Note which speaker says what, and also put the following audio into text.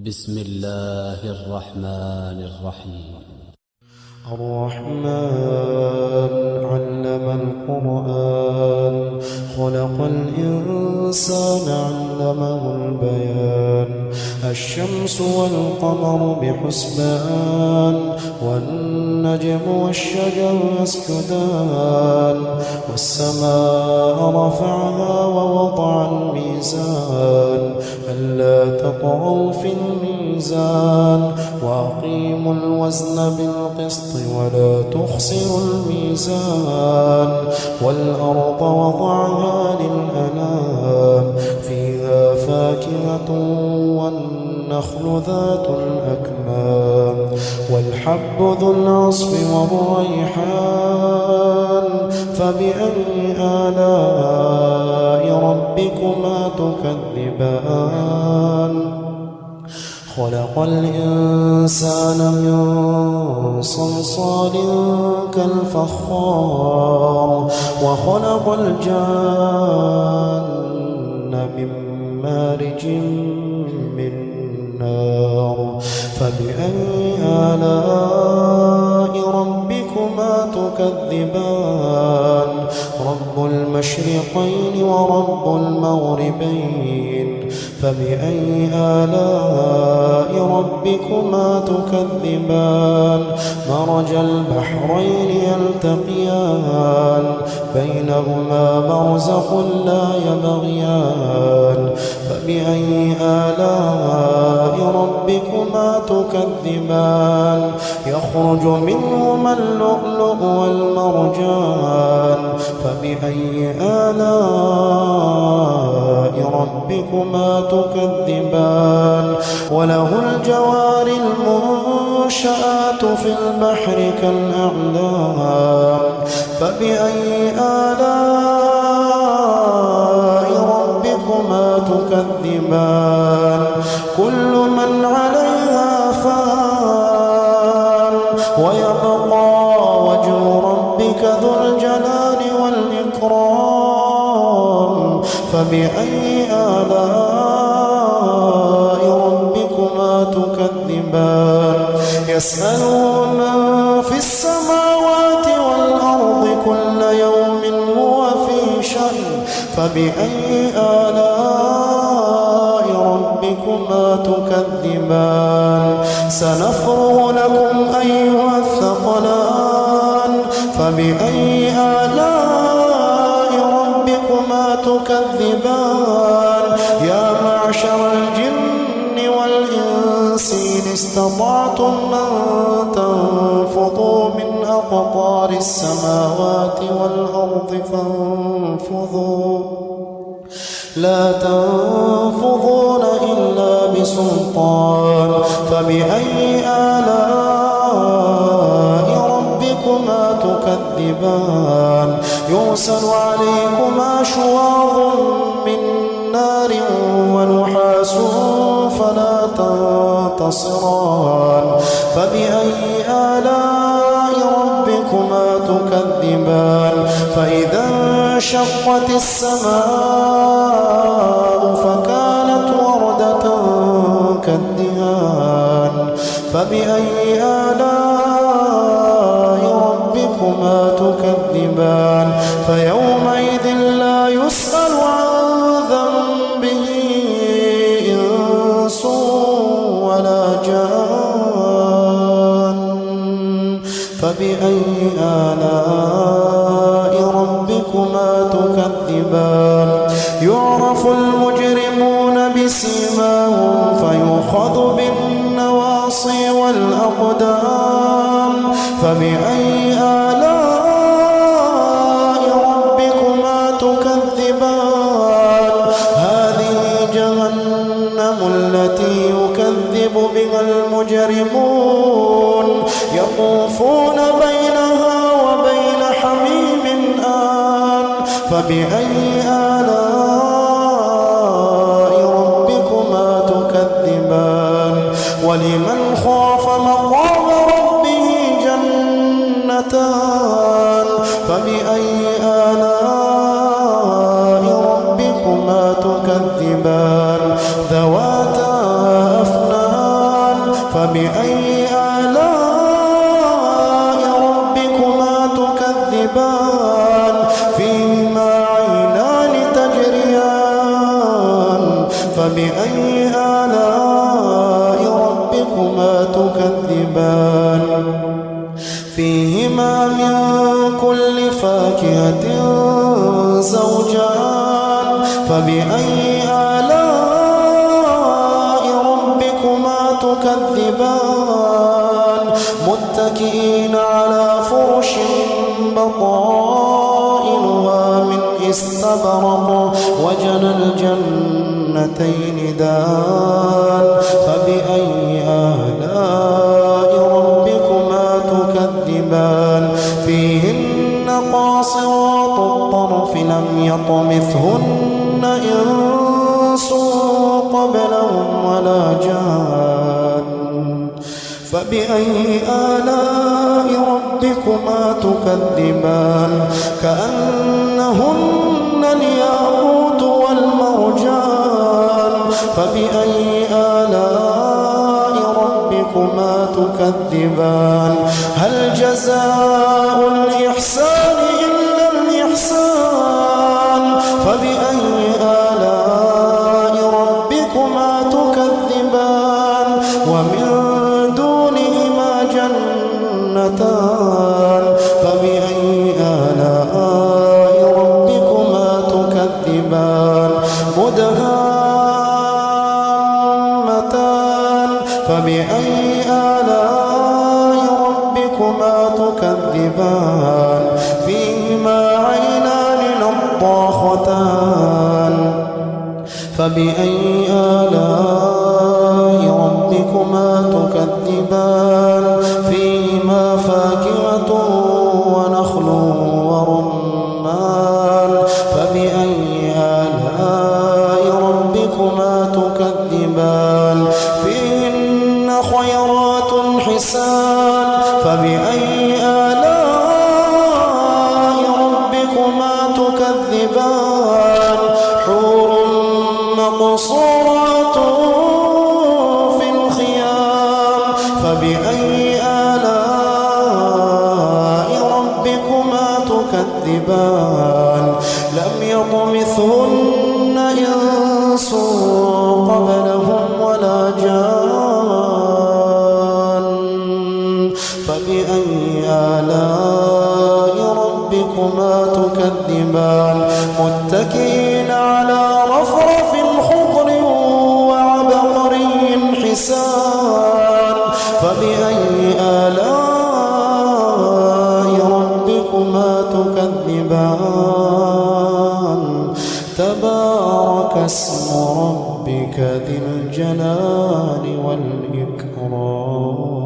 Speaker 1: بسم الله الرحمن الرحيم.
Speaker 2: الرحمن علم القرآن خلق الإنسان علمه البيان الشمس والقمر بحسبان والنجم والشجر يسجدان والسماء رفعها ووضع الميزان ألا تطغوا في الميزان وأقيموا الوزن بالقسط ولا تخسروا الميزان والأرض وضعها للأنام فيها فاكهة والنخل ذات الأكمام والحب ذو العصف والريحان فبأي آلاء ربكما تكذبان خلق الإنسان من صلصال كالفخار وخلق الجان من مارج من نار فبأي آلاء ربكما تكذبان رب المشرقين ورب المغربين فبأي آلاء ربكما تكذبان مرج البحرين يلتقيان بينهما برزخ لا يبغيان فبأي آلاء ربكما تكذبان يخرج منهما اللؤلؤ والمرجان فبأي آلاء ربكما تكذبان وله الجوار المنشآت في البحر كالأعلام فبأي آلاء ربكما تكذبان كل من عليها فان ويبقى وجه ربك ذو الجلال والإكرام فبأي آلاء ربكما تكذبان يسأله من في السماوات والأرض كل يوم هو في شأن فبأي آلاء ربكما تكذبان سنفرغ لكم أيها الثقلان فبأي آلاء ربكما تكذبان يا معشر الجن والإنس إن استطعتم أن تنفضوا من أقطار السماوات والأرض فانفضوا لا تنفضون إلا بسلطان فبأي آلاء ربكما تكذبان يرسل عليكما شواظ من نار ونحاس فلا تنتصران فبأي آلاء ربكما تكذبان فإذا انشقت السماء فكانت وردة كالدهان فبأي آلاء ربكما تكذبان فيومئذ لا يسأل عن ذنبه إنس ولا جان فبأي آلاء ربكما تكذبان يعرف المجرمون بسيماهم فيؤخذ بالنواصي والأقدام فبأي آلاء ربكما تكذبان هذه جهنم التي يكذب بها المجرمون يطوفون بينها وبين حميم آن فبأي آلاء ربكما تكذبان ولمن خاف مقام ربه جنتان فبأي آلاء ربكما تكذبان ذواتا أفنان فبأي آلاء ربكما تكذبان فيهما عينان تجريان فبأي آلاء ربكما تكذبان فيهما من كل فاكهة زوجان فبأي آلاء ربكما تكذبان متكئين على فرش بطائنها من استبرق وجنى الجنتين دان فبأي آلاء ربكما تكذبان فيهن قاصرات الطرف لم يطمثهن إنس قبلهم ولا جان فبأي آلاء ربكما تكذبان كأنهن الياقوت والمرجان فبأي آلاء ربكما تكذبان هل جزاء الإحسان إلا الإحسان فبأي آلاء ربكما تكذبان ومن دونهما جنتان فبأي آلاء ربكما تكذبان مدهامتان فبأي آلاء ربكما تكذبان فيهما عينان نضاختان فبأي آلاء ربكما تكذبان فيهما فاكهة ونخل ورمان فبأي آلاء ربكما تكذبان فيهن خيرات حسان فبأي آلاء ربكما تكذبان حور مقصورات في الخيام فبأي آلاء ربكما تكذبان لم يطمثهن إنس قبلهم ولا جان فبأي آلاء ربكما تكذبان متكئين على رفرف خضر وعبقري حسان فبأي آلاء ربكما تكذبان تبارك اسم ربك ذي الجلال والإكرام